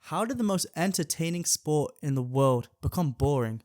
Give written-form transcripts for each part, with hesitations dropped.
How did the most entertaining sport in the world become boring?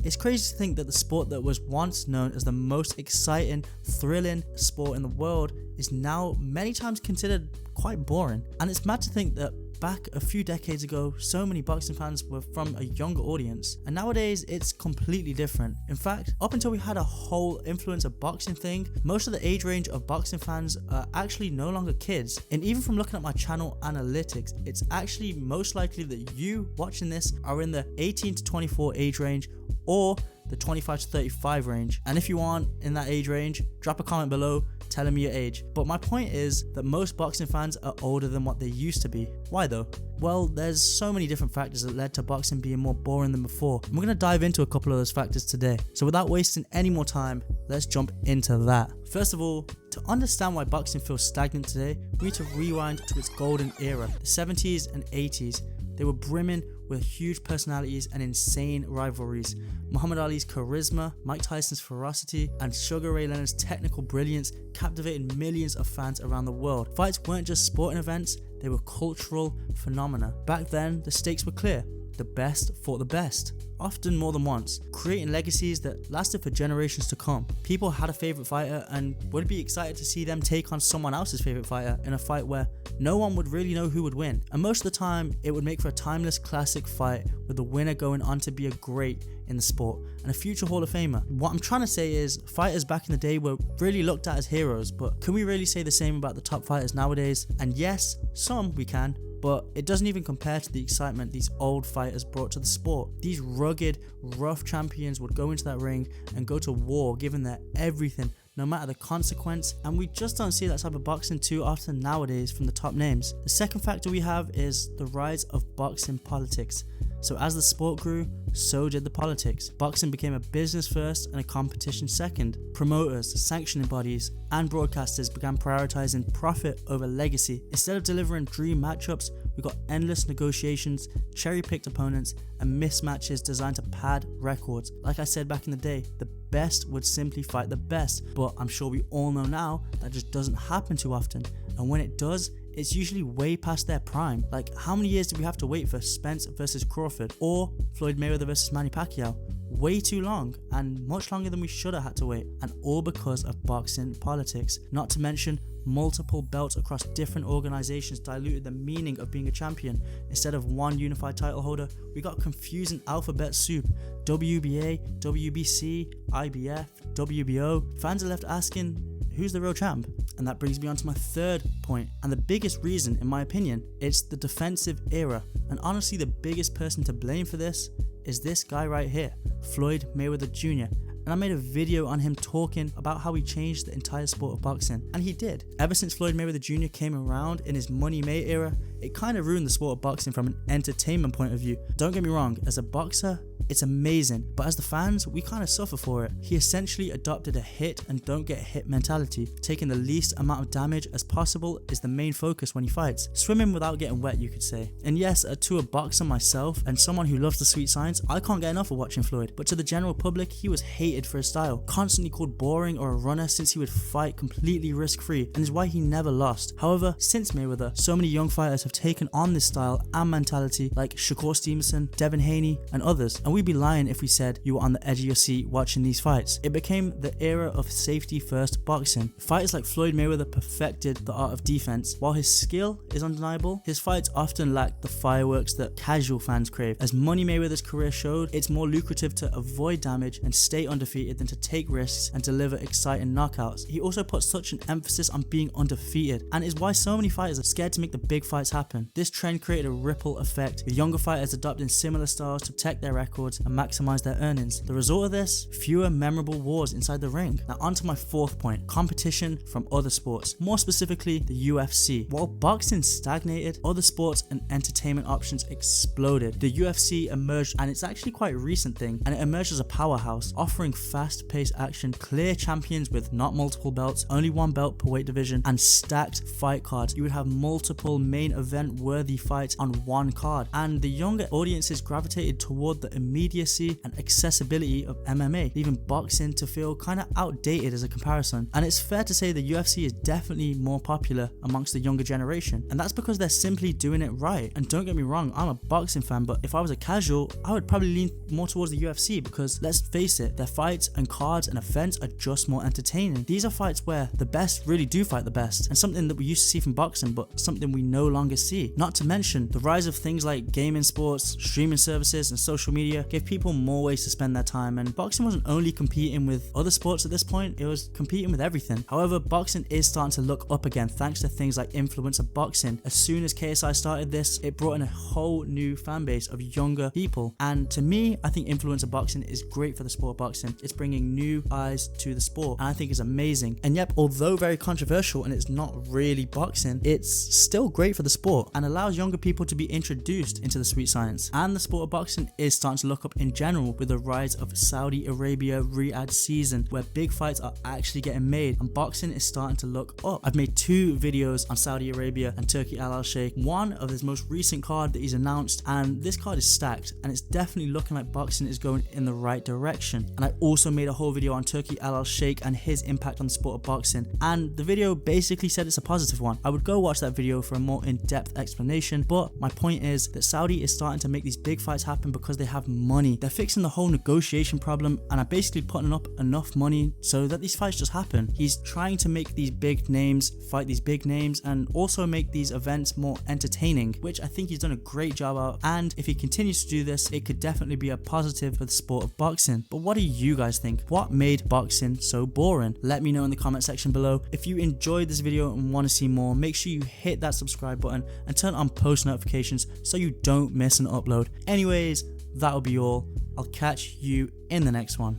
It's crazy to think that the sport that was once known as the most exciting, thrilling sport in the world is now many times considered quite boring. And it's mad to think that back a few decades ago, so many boxing fans were from a younger audience, and nowadays it's completely different. In fact, up until we had a whole influencer boxing thing, most of the age range of boxing fans are actually no longer kids. And even from looking at my channel analytics, it's actually most likely that you watching this are in the 18 to 24 age range or the 25 to 35 range. And if you aren't in that age range, drop a comment below telling me your age. But my point is that most boxing fans are older than what they used to be. Why though? Well, there's so many different factors that led to boxing being more boring than before. And we're going to dive into a couple of those factors today. So without wasting any more time, let's jump into that. First of all, to understand why boxing feels stagnant today, we need to rewind to its golden era, the 70s and 80s. They were brimming with huge personalities and insane rivalries. Muhammad Ali's charisma, Mike Tyson's ferocity, and Sugar Ray Leonard's technical brilliance captivated millions of fans around the world. Fights weren't just sporting events, they were cultural phenomena. Back then, the stakes were clear. The best fought the best, often more than once, creating legacies that lasted for generations to come. People had a favorite fighter and would be excited to see them take on someone else's favorite fighter in a fight where no one would really know who would win. And most of the time, it would make for a timeless classic fight with the winner going on to be a great in the sport and a future Hall of Famer. What I'm trying to say is fighters back in the day were really looked at as heroes, but can we really say the same about the top fighters nowadays? And yes, some we can, but it doesn't even compare to the excitement these old fighters brought to the sport. These rugged, rough champions would go into that ring and go to war, giving their everything, no matter the consequence, and we just don't see that type of boxing too often nowadays from the top names. The second factor we have is the rise of boxing politics. So as the sport grew, so did the politics. Boxing became a business first and a competition second. Promoters, sanctioning bodies, and broadcasters began prioritizing profit over legacy. Instead of delivering dream matchups, we got endless negotiations, cherry-picked opponents, and mismatches designed to pad records. Like I said back in the day, the best would simply fight the best, but I'm sure we all know now that just doesn't happen too often. And when it does, it's usually way past their prime. Like, how many years did we have to wait for Spence versus Crawford or Floyd Mayweather versus Manny Pacquiao? Way too long, and much longer than we should have had to wait, and all because of boxing politics. Not to mention, multiple belts across different organizations diluted the meaning of being a champion. Instead of one unified title holder, we got confusing alphabet soup: WBA, WBC, IBF, WBO. Fans are left asking, who's the real champ? And that brings me on to my third point, and the biggest reason, in my opinion, it's the defensive era. And honestly, the biggest person to blame for this is this guy right here, Floyd Mayweather Jr. And I made a video on him talking about how he changed the entire sport of boxing, and he did. Ever since Floyd Mayweather Jr. came around in his Money May era, it kind of ruined the sport of boxing from an entertainment point of view. Don't get me wrong, as a boxer, it's amazing, but as the fans, we kind of suffer for it. He essentially adopted a hit and don't get hit mentality. Taking the least amount of damage as possible is the main focus when he fights. Swimming without getting wet, you could say. And yes, to a boxer myself and someone who loves the sweet science, I can't get enough of watching Floyd. But to the general public, he was hated for his style, constantly called boring or a runner since he would fight completely risk-free, and is why he never lost. However, since Mayweather, so many young fighters have taken on this style and mentality, like Shakur Stevenson, Devin Haney, and others. And we'd be lying if we said you were on the edge of your seat watching these fights. It became the era of safety first boxing. Fighters like Floyd Mayweather perfected the art of defense. While his skill is undeniable, his fights often lack the fireworks that casual fans crave. As Money Mayweather's career showed, it's more lucrative to avoid damage and stay undefeated than to take risks and deliver exciting knockouts. He also puts such an emphasis on being undefeated, and is why so many fighters are scared to make the big fights happen. This trend created a ripple effect, with younger fighters adopting similar styles to protect their records and maximize their earnings. The result of this, fewer memorable wars inside the ring. Now on to my fourth point, competition from other sports, more specifically the UFC. While boxing stagnated, other sports and entertainment options exploded. The UFC emerged, and it's actually quite a recent thing, and it emerged as a powerhouse, offering fast-paced action, clear champions with not multiple belts, only one belt per weight division, and stacked fight cards. You would have multiple main event-worthy fights on one card, and the younger audiences gravitated toward the immediacy and accessibility of MMA, leaving boxing to feel kind of outdated as a comparison. And it's fair to say the UFC is definitely more popular amongst the younger generation, and that's because they're simply doing it right. And don't get me wrong, I'm a boxing fan, but if I was a casual, I would probably lean more towards the UFC because, let's face it, their fights and cards and events are just more entertaining. These are fights where the best really do fight the best, and something that we used to see from boxing but something we no longer see. Not to mention the rise of things like gaming sports, streaming services and social media gave people more ways to spend their time, and boxing wasn't only competing with other sports at this point, it was competing with everything. However, boxing is starting to look up again thanks to things like influencer boxing. As soon as KSI started this, it brought in a whole new fan base of younger people, and to me, I think influencer boxing is great for the sport of boxing. It's bringing new eyes to the sport, and I think it's amazing. And yep, although very controversial and it's not really boxing, it's still great for the sport and allows younger people to be introduced into the sweet science. And the sport of boxing is starting to look up in general with the rise of Saudi Arabia Riyadh season, where big fights are actually getting made and boxing is starting to look up. I've made 2 videos on Saudi Arabia and Turkey Al Sheikh, one of his most recent card that he's announced, and this card is stacked and it's definitely looking like boxing is going in the right direction. And I also made a whole video on Turkey Al Sheikh and his impact on the sport of boxing, and the video basically said it's a positive one. I would go watch that video for a more in-depth explanation, but my point is that Saudi is starting to make these big fights happen because they have money. They're fixing the whole negotiation problem and are basically putting up enough money so that these fights just happen. He's trying to make these big names fight these big names and also make these events more entertaining, which I think he's done a great job at, and if he continues to do this, it could definitely be a positive for the sport of boxing. But what do you guys think? What made boxing so boring? Let me know in the comment section below. If you enjoyed this video and want to see more, make sure you hit that subscribe button and turn on post notifications so you don't miss an upload. Anyways, that'll be all. I'll catch you in the next one.